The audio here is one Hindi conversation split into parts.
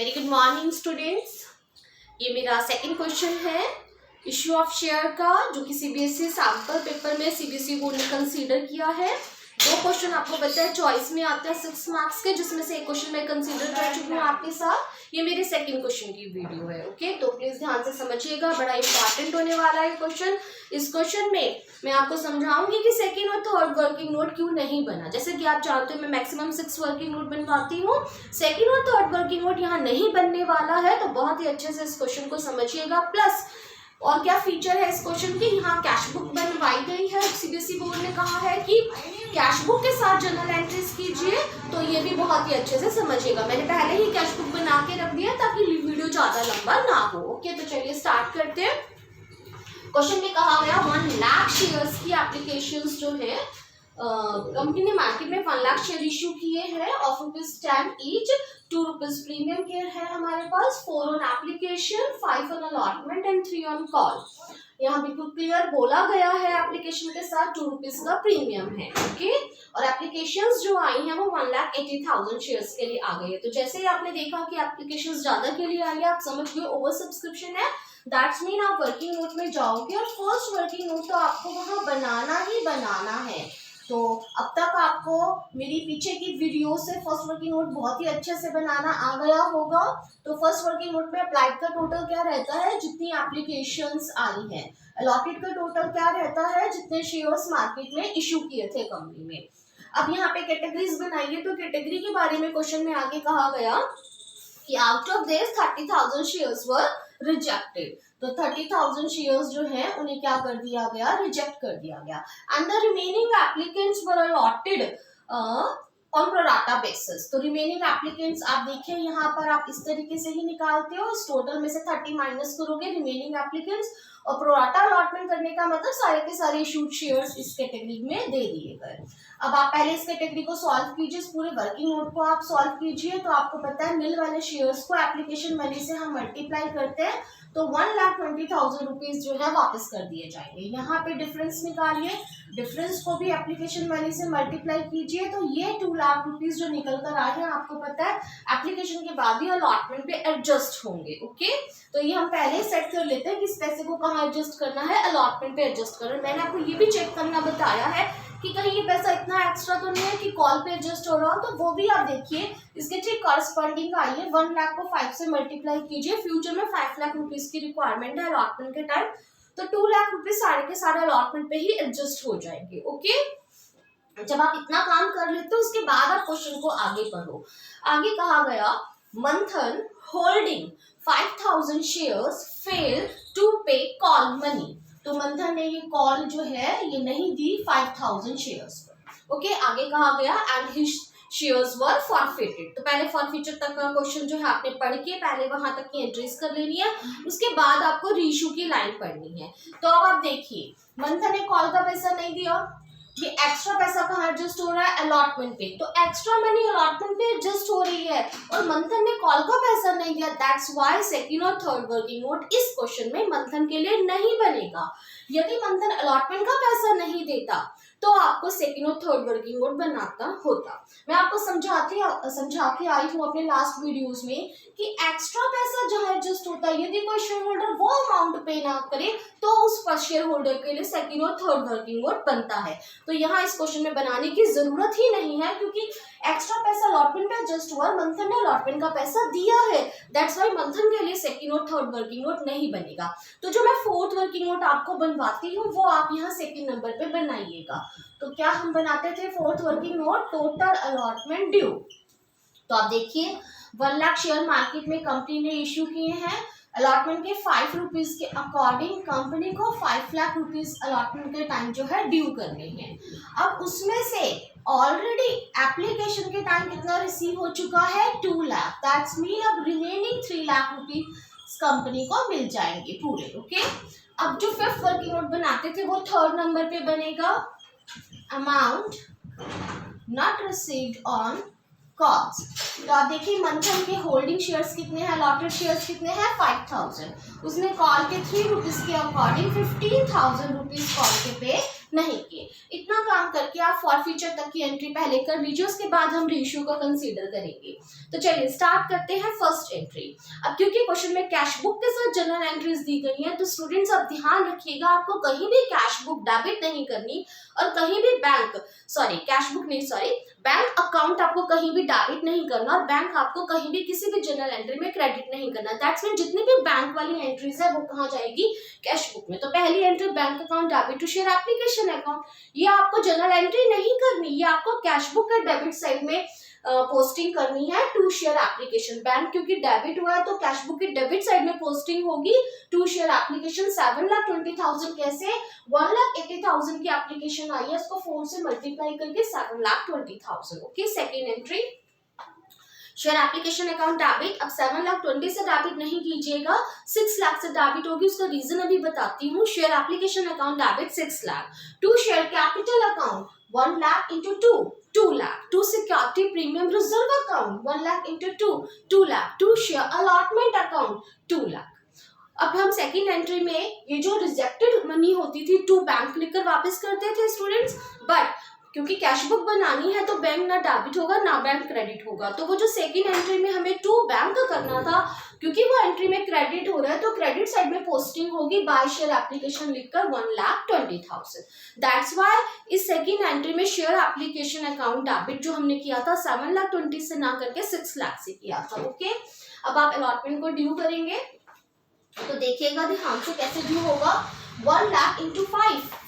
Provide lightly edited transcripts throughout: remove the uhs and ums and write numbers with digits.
Very good morning students. ये मेरा सेकंड क्वेश्चन है इश्यू ऑफ शेयर का, जो कि सीबीएसई सैम्पल पेपर में सीबीएसई बोर्ड ने कंसीडर किया है। दो क्वेश्चन आपको पता है चॉइस में आते हैं 6 मार्क्स के, जिसमें से एक क्वेश्चन मैं कंसीडर कर चुकी हूँ आपके साथ। ये मेरे सेकंड क्वेश्चन की वीडियो है। ओके, तो प्लीज ध्यान से समझिएगा, बड़ा इंपॉर्टेंट होने वाला है क्वेश्चन। इस क्वेश्चन में मैं आपको समझाऊंगी कि सेकंड और थर्ड वर्किंग नोट क्यों नहीं बना। जैसे कि आप जानते हो मैं मैक्सिमम 6 वर्किंग नोट बनवाती हूँ, सेकंड और थर्ड वर्किंग नोट यहाँ नहीं बनने वाला है। तो बहुत ही अच्छे से इस क्वेश्चन को समझिएगा। प्लस और क्या फीचर है इस क्वेश्चन की, यहाँ कैश बुक बनवाई गई है। सीबीएसई बोर्ड ने कहा है कि कैश बुक के साथ जर्नल एंट्रीज कीजिए, तो ये भी बहुत ही अच्छे से समझिएगा। मैंने पहले ही कैश बुक बना के रख दिया ताकि वीडियो ज्यादा लंबा ना हो। ओके, तो चलिए स्टार्ट करते हैं। क्वेश्चन में कहा गया 1 लाख शेयर्स की एप्लीकेशंस जो है कंपनी ने मार्केट में 1 लाख शेयर इश्यू किए हैं ऑफ ₹10 ईच। ₹2 प्रीमियम केयर है हमारे पास, 4 on application, 5 on allotment and 3 on call. यहाँ बिल्कुल क्लियर बोला गया है एप्लीकेशन के साथ ₹2 का प्रीमियम है। ओके, और एप्लीकेशंस जो आई हैं वो 1,80,000 शेयर्स के लिए आ गई है। तो जैसे ही आपने देखा कि एप्लीकेशंस ज्यादा के लिए आई है, आप समझ गए ओवर सब्सक्रिप्शन है। दैट्स मीन आप वर्किंग नोट में जाओगे और फर्स्ट वर्किंग नोट तो आपको वहाँ बनाना ही बनाना है। तो अब तक आपको मेरी पीछे की वीडियो से फर्स्ट वर्किंग नोट बहुत ही अच्छे से बनाना आ गया होगा। तो फर्स्ट वर्किंग नोट में अप्लाइड का टोटल क्या रहता है, जितनी एप्लीकेशंस आई हैं। अलॉटेड का टोटल क्या रहता है, जितने शेयर्स मार्केट में इशू किए थे कंपनी में। अब यहाँ पे कैटेगरीज बनाइए, तो कैटेगरी के बारे में क्वेश्चन में आगे कहा गया कि out of this 30,000 shares were rejected. तो 30,000 शेयर्स जो है उन्हें क्या कर दिया गया, रिजेक्ट कर दिया गया। And the remaining applicants were allotted on pro rata basis. तो रिमेनिंग एप्लीकेंट्स आप देखिए यहाँ पर आप इस तरीके से ही निकालते हो, इस टोटल में से 30 माइनस करोगे रिमेनिंग एप्लीकेंट्स, और प्रोराटा अलॉटमेंट करने का मतलब सारे के सारे इशूड शेयर्स इस कैटेगरी में दे दिए गए। अब आप पहले इस कैटेगरी को सॉल्व कीजिए, इस पूरे वर्किंग नोट को आप सॉल्व कीजिए। तो आपको पता है मिल वाले शेयर्स को एप्लीकेशन मनी से हम मल्टीप्लाई करते हैं, तो 1,20,000 रुपीज जो है वापस कर दिए जाएंगे। यहाँ पे डिफरेंस निकालिए, डिफरेंस को भी एप्लीकेशन मनी से मल्टीप्लाई कीजिए, तो ये 2 लाख रुपीज जो निकल कर आए हैं, आपको पता है एप्लीकेशन के बाद ही अलॉटमेंट पे एडजस्ट होंगे। ओके, तो ये हम पहले ही सेट कर लेते हैं कि इस पैसे को कहाँ एडजस्ट करना है, अलॉटमेंट पे एडजस्ट करना है। मैंने आपको ये भी चेक करना बताया है कि कहीं ये पैसा इतना एक्स्ट्रा तो नहीं है कि कॉल पे एडजस्ट हो रहा हो, तो वो भी आप देखिए। इसके ठीक कॉरस्पॉन्डिंग आइए, 1 लाख को 5 से मल्टीप्लाई कीजिए। फ्यूचर में 5 लाख रुपीज की रिक्वायरमेंट है अलॉटमेंट के टाइम, तो 2 लाख रुपीज सारे के सारे अलॉटमेंट पे ही एडजस्ट हो जाएंगे। ओके, जब आप इतना काम कर लेते हो उसके बाद आप क्वेश्चन को आगे पढ़ो। आगे कहा गया मंथन होल्डिंग 5,000 शेयर्स फेल टू पे कॉल मनी। तो मंथन ने ये कॉल जो है ये नहीं दी 5,000 शेयर्स पर। ओके, आगे कहा गया and his shares were forfeited. तो पहले फॉरफिचर तक का क्वेश्चन जो है आपने पढ़ के पहले वहां तक की एंट्रीज कर लेनी है, उसके बाद आपको रीइश्यू की लाइन पढ़नी है। तो अब आप देखिए मंथन ने कॉल का पैसा नहीं दिया, ये एक्स्ट्रा पैसा कहाँ एडजस्ट हो रहा है, अलॉटमेंट पे। तो एक्स्ट्रा मनी अलॉटमेंट पे एडजस्ट हो रही है और मंथन ने कॉल का पैसा नहीं दिया। दैट्स व्हाई सेकंड और थर्ड वर्किंग नोट इस क्वेश्चन में मंथन के लिए नहीं बनेगा। यदि मंथन अलॉटमेंट का पैसा नहीं देता तो आपको सेकंड और थर्ड वर्किंग नोट बनाना होता। मैं आपको समझा के आई हूँ अपने लास्ट वीडियोस में कि एक्स्ट्रा पैसा जहाँ एडजस्ट होता है, यदि कोई शेयर होल्डर वो अमाउंट पे ना करे तो उस शेयर होल्डर के लिए सेकंड और थर्ड वर्किंग नोट बनता है। तो यहाँ इस क्वेश्चन में बनाने की जरूरत ही नहीं है, क्योंकि एक्स्ट्रा पैसा अलॉटमेंट पे एडजस्ट हुआ, मंथन ने अलॉटमेंट का पैसा दिया है। दैट्स वाई मंथन के लिए सेकंड और थर्ड वर्किंग नोट नहीं बनेगा। तो जो मैं फोर्थ वर्किंग नोट आपको बनवाती हूँ वो आप यहाँ सेकंड नंबर पे बनाइएगा। तो क्या हम बनाते थे fourth working note, total allotment due. तो आप देखिए 1 लाख शेयर मार्केट में कंपनी ने इश्यू किए हैं, अलॉटमेंट के 5 रुपीज के अकॉर्डिंग कंपनी को 5 लाख रुपीज अलॉटमेंट के टाइम जो है ड्यू करने हैं। अब उसमें से ऑलरेडी एप्लीकेशन के टाइम कितना रिसीव हो चुका है, 2 लाख। दैट्स मीन अब रिमेनिंग 3 लाख रुपीज कंपनी को मिल जाएंगे पूरे। ओके, अब जो फिफ्थ वर्किंग नोट बनाते थे वो थर्ड नंबर पे बनेगा, amount not received on calls. तो आप देखिए मंथन के होल्डिंग शेयर्स कितने हैं, अलॉटेड शेयर्स कितने हैं, 5,000। उसने कॉल के 3 रुपीज के अकॉर्डिंग 15,000 रुपीज कॉल के पे नहीं किए। इतना काम करके आप फॉरफीचर तक की एंट्री पहले कर लीजिए, उसके बाद हम रीइश्यू को कंसीडर करेंगे। तो चलिए स्टार्ट करते हैं फर्स्ट एंट्री। अब क्योंकि क्वेश्चन में कैश बुक के साथ जनरल एंट्रीज दी गई हैं, तो स्टूडेंट्स अब ध्यान रखिएगा, आपको कहीं भी कैश बुक डेबिट नहीं करनी और कहीं भी बैंक अकाउंट आपको कहीं भी डेबिट नहीं करना और बैंक आपको कहीं भी किसी भी जनरल एंट्री में क्रेडिट नहीं करना। दैट्स मीन जितनी भी बैंक वाली एंट्रीज है वो कहाँ जाएगी, कैश बुक में। तो पहली entry bank account debit to share application account, ये आपको जनरल एंट्री नहीं करनी, ये आपको कैश बुक के डेबिट साइड में पोस्टिंग करनी है टू शेयर एप्लीकेशन। बैंक क्योंकि डेबिट हुआ है तो कैश बुक की डेबिट साइड में पोस्टिंग होगी टू शेयर एप्लीकेशन। 7,20,000 कैसे, 1,80,000 की एप्लीकेशन आई है, उसको 4 से मल्टीप्लाई करके 7,20,000। Okay, second entry share application account debit. अब 7,20,000 से डेबिट नहीं कीजिएगा, 6 लाख से डेबिट होगी। उसका रीजन अभी बताती हूँ। Share application account debit 6 lakh, to share capital account 1 lakh into 2 lakh, to security premium reserve account 1 lakh into 2 lakh, to share allotment account 2 lakh. अब हम सेकेंड एंट्री में ये जो रिजेक्टेड मनी होती थी टू बैंक लिखकर वापस करते थे स्टूडेंट्स, बट क्योंकि कैश बुक बनानी है तो बैंक ना डेबिट होगा ना बैंक क्रेडिट होगा, तो वो जो सेकंड एंट्री में हमें टू बैंक करना था, क्योंकि वो एंट्री में क्रेडिट हो रहा है तो क्रेडिट साइड में पोस्टिंग होगी बाय शेयर एप्लीकेशन लिखकर 1,20,000। दैट्स व्हाई इस सेकंड एंट्री में शेयर एप्लीकेशन अकाउंट डेबिट जो हमने किया था 7,20,000 से ना करके 6 लाख से किया था। ओके, अब आप अलॉटमेंट को ड्यू करेंगे तो देखिएगा ध्यान से कैसे ड्यू होगा। 1 लाख इंटू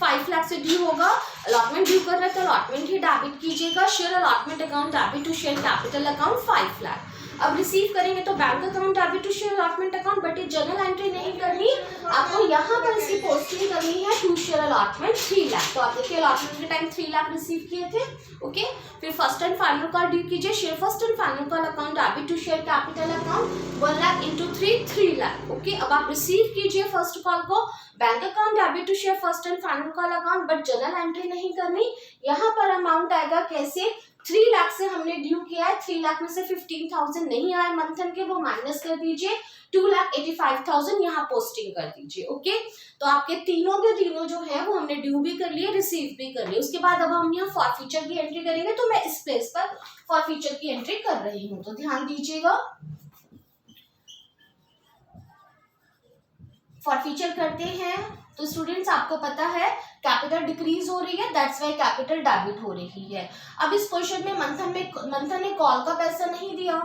5 लाख से ड्यू होगा। अलॉटमेंट ड्यू कर रहे हैं तो अलॉटमेंट ही डेबिट कीजिएगा। Share allotment account debit to share capital account 5 lakh. अब रिसीव करेंगे तो bank account debit to share allotment account, but ये जनरल एंट्री नहीं करनी, आपको यहाँ पर इसकी पोस्टिंग करनी है टू शेयर अलॉटमेंट 3 लाख। तो आप देखिए अलॉटमेंट के टाइम 3 लाख रिसीव किए थे। ओके, फिर first and final call due कीजिए। Share first and final call account debit to share capital account 1 lakh into 3 lakh. Okay, अब आप रिसीव कीजिए फर्स्ट कॉल को। Bank account debit to share first and final call account, but general entry नहीं करनी। यहाँ पर अमाउंट आएगा कैसे, 3 लाख से हमने ड्यू किया है, 3 लाख में से 15,000 नहीं आए मंथन के, वो माइनस कर दीजिए। 2,85,000 यहाँ पोस्टिंग कर दीजिए। ओके, तो आपके तीनों के तीनों जो है वो हमने ड्यू भी कर लिए, रिसीव भी कर लिए। उसके बाद अब हम यहाँ फॉरफीचर की एंट्री करेंगे, तो मैं इस प्लेस पर फॉरफीचर की एंट्री कर रही हूँ, तो ध्यान दीजिएगा। फॉरफीचर करते हैं तो स्टूडेंट्स आपको पता है कैपिटल डिक्रीज हो रही है, दैट्स वाई कैपिटल डेबिट हो रही है। अब इस क्वेश्चन में मंथन ने कॉल का पैसा नहीं दिया,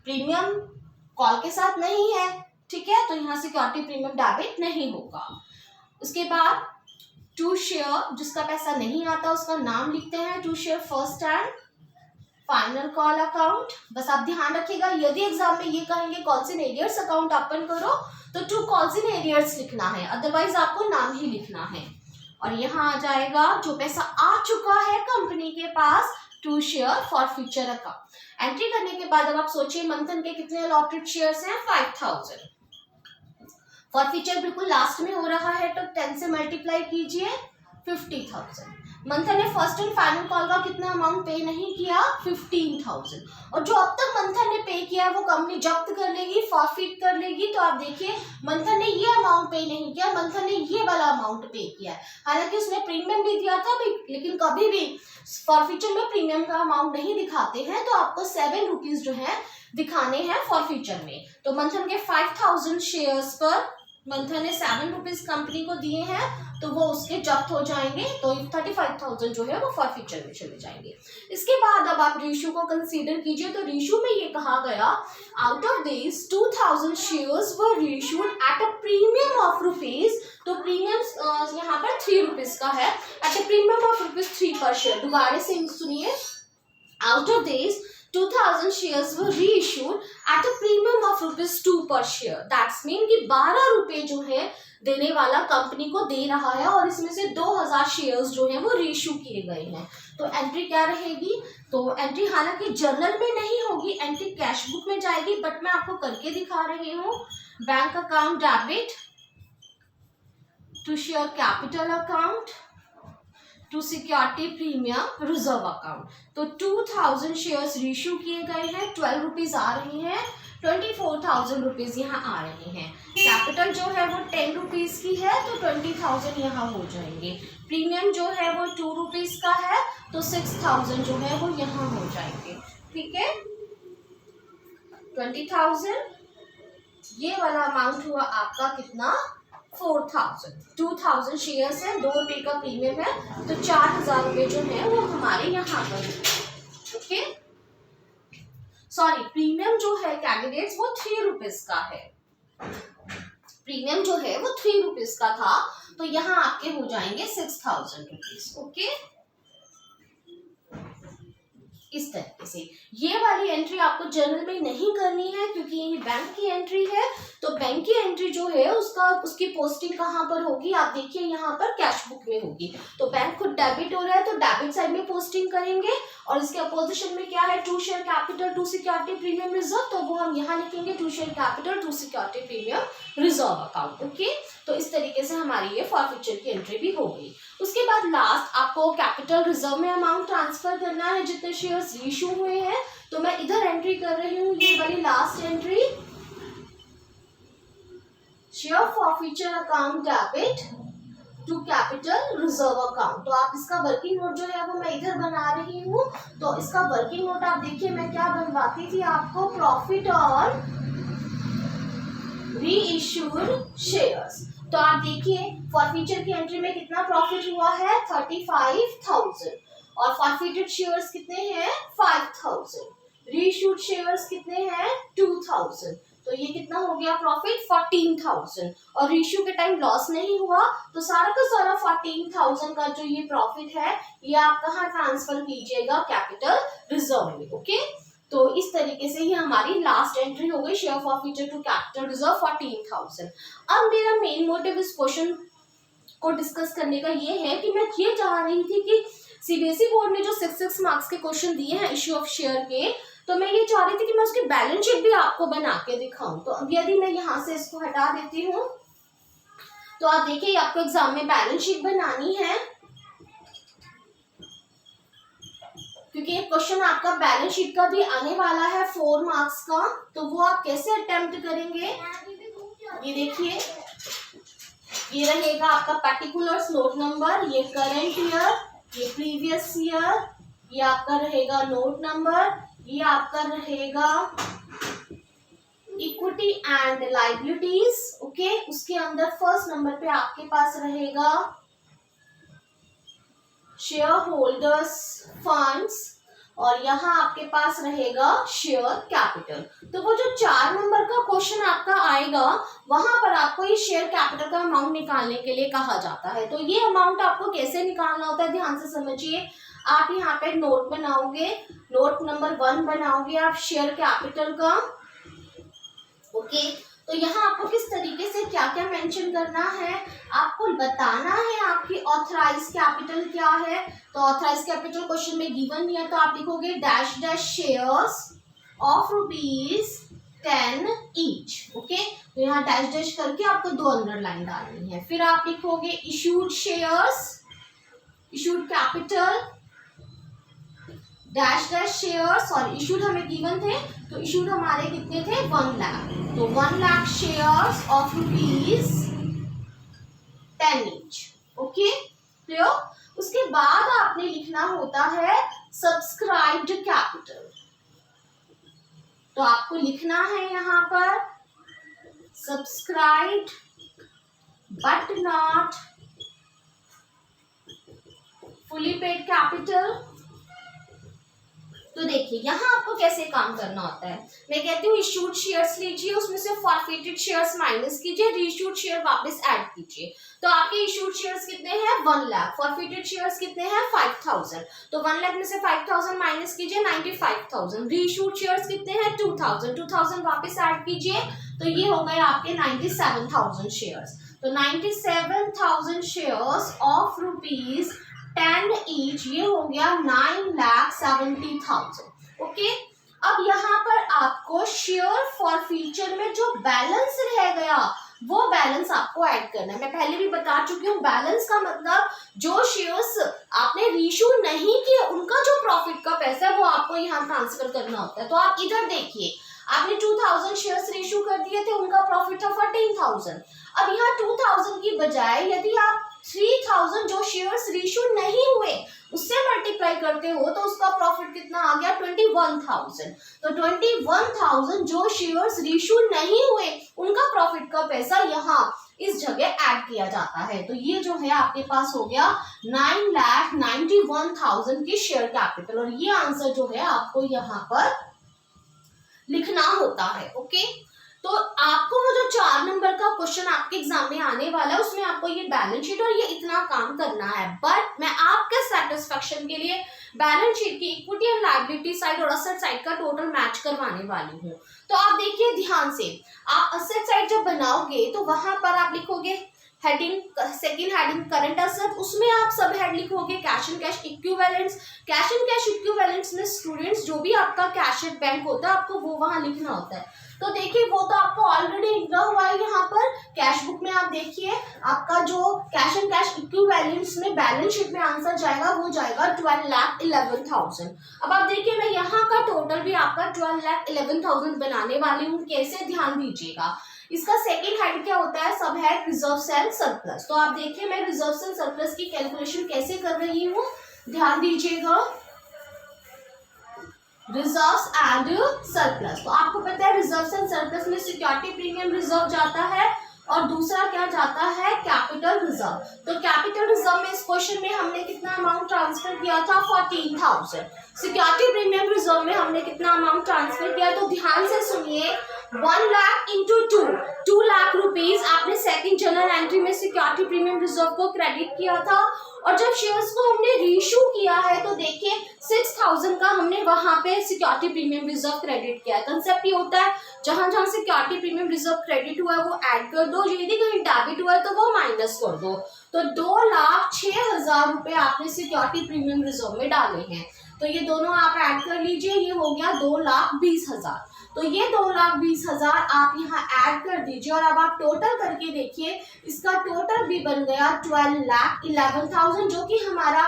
प्रीमियम कॉल के साथ नहीं है, ठीक है, तो यहाँ सिक्योरिटी प्रीमियम डेबिट नहीं होगा। उसके बाद टू शेयर जिसका पैसा नहीं आता उसका नाम लिखते हैं to share first and final call account. बस आप ध्यान रखिएगा, यदि एग्जाम में ये कहेंगे calls in arrears account open करो तो टू कॉल्स इन एरियर्स लिखना है, अदरवाइज आपको नाम ही लिखना है। और यहाँ आ जाएगा जो पैसा आ चुका है कंपनी के पास to share forfeiture account. Entry करने के बाद अब आप सोचिए मंथन के कितने अलॉटेड शेयर्स हैं, 5,000। फॉर फ्यूचर बिल्कुल लास्ट में हो रहा है तो 10 से मल्टीप्लाई कीजिए 50,000। मंथन ने फर्स्ट एंड फाइनल कॉल का कितना अमाउंट पे नहीं किया, 15,000। और जो अब तक मंथन ने पे किया है वो कंपनी जब्त कर लेगी, फॉरफिट कर लेगी। तो आप देखिए मंथन ने ये अमाउंट पे नहीं किया, मंथन ने ये वाला अमाउंट पे किया है। हालांकि उसने प्रीमियम भी दिया था, लेकिन कभी भी फॉरफीचर में प्रीमियम का अमाउंट नहीं दिखाते हैं, तो आपको 7 रुपीज जो है दिखाने हैं फॉरफीचर में। तो मंथन के 5,000 शेयर्स पर मंथन ने 7 रुपीज कंपनी को दिए हैं, तो वो उसके जब्त हो जाएंगे, तो 35,000 जो है वो फॉरफीचर में चले जाएंगे। इसके बाद अब आप रेशियो को कंसीडर कीजिए, तो रेशियो में ये कहा गया out of this 2,000 shares were ratioed at a premium of rupees. तो प्रीमियम यहाँ पर 3 रुपीज का है, at a premium of rupees 3 पर शेयर। दोबारा से सुनिए, out of this 2,000 shares were reissued at a premium of ₹2 per share. That's mean कि 12 रुपए जो है देने वाला कंपनी को दे रहा है, और इसमें से 2,000 शेयर्स जो हैं वो रीइश्यू किए गए हैं। तो एंट्री क्या रहेगी, तो एंट्री हालांकि जर्नल में नहीं होगी, एंट्री कैश बुक में जाएगी, बट मैं आपको करके दिखा रही हूँ। Bank account debit to share capital account to security premium reserve account. तो 2,000 शेयर्स रीइश्यू किए गए हैं, 12 रुपीज आ रही हैं, 24,000 रुपीज़ यहाँ आ रहे हैं। कैपिटल जो है वो 10 रुपीज़ की है तो 20,000 यहाँ हो जाएंगे। प्रीमियम जो है वो 2 रुपीज़ का है तो 6,000 जो है वो यहाँ हो जाएंगे। ठीक है, 20,000, ये वाला अमाउंट हुआ आपका कितना, 4,000। 2,000 शेयर्स है, 2 रुपये का प्रीमियम है तो 4,000 रुपये जो है वो हमारे यहाँ पर। ओके, सॉरी, प्रीमियम जो है कैंडिडेट्स वो 3 रुपीज़ का है। प्रीमियम जो है वो 3 रुपीज़ का था तो यहाँ आपके हो जाएंगे 6,000 रुपीज़। ओके, इस तरीके से ये वाली एंट्री आपको जर्नल में नहीं करनी है क्योंकि ये बैंक की एंट्री है। तो बैंक की एंट्री जो है उसकी पोस्टिंग कहाँ पर होगी, आप देखिए यहाँ पर कैश बुक में होगी। तो बैंक खुद डेबिट हो रहा है तो डेबिट साइड में पोस्टिंग करेंगे और इसके अपोजिशन में क्या है, 2 share capital 2 security premium reserve, तो वो हम यहाँ लिखेंगे 2 share capital 2 security premium reserve account. Okay, तो इस तरीके से हमारी ये फॉरफीचर की एंट्री भी हो गई। उसके बाद लास्ट आपको कैपिटल रिजर्व में अमाउंट ट्रांसफर करना है जितने शेयर्स इशू हुए हैं। तो मैं इधर एंट्री कर रही हूँ, ये वाली last entry, share forfeiture account debit to capital reserve account. तो आप इसका वर्किंग नोट जो है वो मैं इधर बना रही हूँ। तो इसका वर्किंग नोट आप देखिए मैं क्या बनवाती थी आपको, प्रॉफिट और री इश्यूड शेयर्स। तो आप देखिए फॉरफीचर की एंट्री में कितना प्रॉफिट हुआ है, 35,000 और फॉरफीटेड शेयर्स कितने हैं, 5,000। रीइश्यूड शेयर्स कितने हैं, 2,000। तो ये कितना हो गया प्रॉफिट, 14,000। और रीइश्यू के टाइम लॉस नहीं हुआ तो सारा का सारा 14,000 का जो ये प्रॉफिट है ये आप कहाँ ट्रांसफर कीजिएगा, कैपिटल रिजर्व में। ओके, तो इस तरीके से ही हमारी लास्ट एंट्री हो गई, share forfeiture to capital reserve 14,000। अब मेरा मेन मोटिव इस क्वेश्चन को डिस्कस करने का ये है कि मैं ये चाह रही थी कि सीबीएसई बोर्ड ने जो 6 मार्क्स के क्वेश्चन दिए हैं इश्यू ऑफ शेयर के, तो मैं ये चाह रही थी कि मैं उसकी बैलेंस शीट भी आपको बना के दिखाऊं। तो अब यदि मैं यहाँ से इसको हटा देती हूँ तो आप देखिए आपको एग्जाम में बैलेंस शीट बनानी है क्योंकि ये क्वेश्चन आपका बैलेंस शीट का भी आने वाला है 4 मार्क्स का। तो वो आप कैसे अटेम्प्ट करेंगे, ये देखिए, ये रहेगा आपका पर्टिकुलर नोट नंबर, ये करंट ईयर, ये प्रीवियस ईयर, ये आपका रहेगा नोट नंबर, ये आपका रहेगा इक्विटी एंड लायबिलिटीज। ओके, उसके अंदर फर्स्ट नंबर पे आपके पास रहेगा शेयर होल्डर्स फंड्स और यहाँ आपके पास रहेगा शेयर कैपिटल। तो वो जो 4 नंबर का क्वेश्चन आपका आएगा वहां पर आपको ये शेयर कैपिटल का अमाउंट निकालने के लिए कहा जाता है। तो ये अमाउंट आपको कैसे निकालना होता है, ध्यान से समझिए। आप यहाँ पे नोट बनाओगे, नोट नंबर 1 बनाओगे आप शेयर कैपिटल का। ओके, तो यहाँ आपको किस तरीके से क्या क्या मेंशन करना है, आपको बताना है आपकी ऑथराइज कैपिटल क्या है। तो ऑथराइज कैपिटल क्वेश्चन में गिवन नहीं है तो आप लिखोगे dash dash shares of ₹10 each. Okay, तो यहाँ डैश डैश करके आपको 2 अंडरलाइन डालनी है। फिर आप लिखोगे issued shares, issued capital dash dash shares, और इशूड हमें गिवन थे तो इशूड हमारे कितने थे, 1 लाख। तो 1 lakh shares of ₹10 each. Okay, clear. उसके बाद आपने लिखना होता है सब्सक्राइब्ड कैपिटल। तो आपको लिखना है यहाँ पर subscribed but not fully paid capital. तो देखिए यहाँ आपको कैसे काम करना होता है, मैं कहती हूँ इशूड शेयर्स लीजिए, उसमें से फॉरफिटेड शेयर्स माइनस कीजिए, रीइश्यूड शेयर वापस ऐड कीजिए। तो आपके इशूड शेयर्स कितने हैं, 1 लाख, फॉरफिटेड शेयर्स कितने हैं, 5,000। तो 1 लाख में से 5,000 माइनस कीजिए, 95,000। रीइश्यूड शेयर्स कितने हैं, 2,000, 2,000 वापस ऐड कीजिए तो ये हो गए आपके 97,000 शेयर्स। तो 97,000 शेयर्स ऑफ ₹10 ईच, ये हो गया 9,70,000। ओके, अब यहाँ पर आपको शेयर फॉरफीचर में जो बैलेंस रह गया वो बैलेंस आपको ऐड करना है। मैं पहले भी बता चुकी हूँ, बैलेंस का मतलब जो शेयर्स आपने रीइश्यू नहीं किए उनका जो प्रॉफिट का पैसा है वो आपको यहाँ ट्रांसफर करना होता है। तो आप इधर देखिए, आपने 2000 शेयर्स रीइश्यू कर दिए थे, उनका प्रॉफिट था 14,000। अब यहाँ 2000 की बजाय यदि आप 3000 जो शेयर्स रीइश्यू नहीं हुए उससे मल्टीप्लाई करते हो तो उसका प्रॉफिट कितना आ गया, 21,000। तो 21,000 जो शेयर्स रीइश्यू नहीं हुए उनका प्रॉफिट का पैसा यहाँ इस जगह ऐड किया जाता है। तो ये जो है आपके पास हो गया 9,91,000 की शेयर कैपिटल, और ये आंसर जो है आपको यहाँ पर लिखना होता है। ओके, तो आपको वो जो 4 नंबर का क्वेश्चन आपके एग्जाम में आने वाला है उसमें आपको ये बैलेंस शीट और ये इतना काम करना है, बट मैं आपके सेटिस्फेक्शन के लिए बैलेंस शीट की इक्विटी एंड लायबिलिटी साइड और असेट साइड का टोटल मैच करवाने वाली हूँ। तो आप देखिए ध्यान से, आप असेट साइड जब बनाओगे तो वहां पर आप लिखोगे heading, second heading current asset, उसमें आप सब हेड लिखोगे cash and cash equivalents. Cash and cash equivalents में स्टूडेंट्स जो भी आपका कैश एट बैंक होता है आपको वो वहां लिखना होता है। तो देखिए वो तो आपको ऑलरेडी लिखा हुआ है यहाँ पर कैश बुक में। आप देखिए आपका जो कैश एंड कैश इक्विवेलेंट्स में बैलेंस शीट में आंसर जाएगा वो जाएगा 12,11,000। अब आप देखिए मैं यहाँ का टोटल भी आपका 12,11,000 बनाने वाली हूँ। कैसे, ध्यान दीजिएगा। इसका सेकंड हेड क्या होता है, सब हेड रिजर्व एंड सरप्लस। तो आप देखिए मैं रिजर्व एंड सरप्लस की कैलकुलेशन कैसे कर रही हूँ, ध्यान दीजिएगा। रिजर्व्स एंड सरप्लस, तो आपको पता है रिजर्व्स एंड सरप्लस में सिक्योरिटी प्रीमियम रिजर्व जाता है और दूसरा क्या जाता है, कैपिटल रिजर्व। तो कैपिटल रिजर्व में इस क्वेश्चन में हमने कितना अमाउंट ट्रांसफर किया था, 14,000। सिक्योरिटी प्रीमियम रिजर्व में हमने कितना अमाउंट ट्रांसफर किया, तो ध्यान से सुनिए, 1 लाख इंटू 2 लाख रुपीज आपने सेकंड जनरल एंट्री में सिक्योरिटी प्रीमियम रिजर्व को क्रेडिट किया था। और जब शेयर्स को हमने रीइश्यू किया है तो देखिए 6,000 का हमने वहां पे सिक्योरिटी प्रीमियम रिजर्व क्रेडिट किया है। कंसेप्ट ये होता है जहां जहां सिक्योरिटी प्रीमियम रिजर्व क्रेडिट हुआ है वो ऐड कर दो, यदि कहीं डेबिट हुआ है तो वो माइनस कर दो। तो 2,06,000 रुपए आपने सिक्योरिटी प्रीमियम रिजर्व में डाले हैं, तो ये दोनों आप ऐड कर लीजिए, ये हो गया 2,20,000। तो ये 2,20,000 आप यहाँ ऐड कर दीजिए और अब आप टोटल करके देखिए, इसका टोटल भी बन गया 12,11,000 जो कि हमारा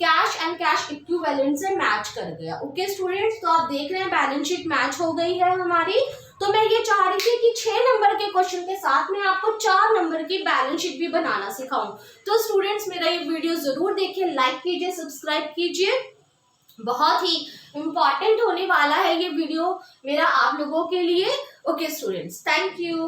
कैश एंड कैश इक्विवेलेंट से मैच कर गया। ओके स्टूडेंट्स, तो आप देख रहे हैं बैलेंस शीट मैच हो गई है हमारी। तो मैं ये चाह रही थी कि 6 नंबर के क्वेश्चन के साथ में आपको 4 नंबर की बैलेंस शीट भी बनाना सिखाऊं। तो स्टूडेंट्स मेरा ये वीडियो जरूर देखिए, लाइक कीजिए, सब्सक्राइब कीजिए, बहुत ही इम्पॉर्टेंट होने वाला है ये वीडियो मेरा आप लोगों के लिए। Okay students, thank you.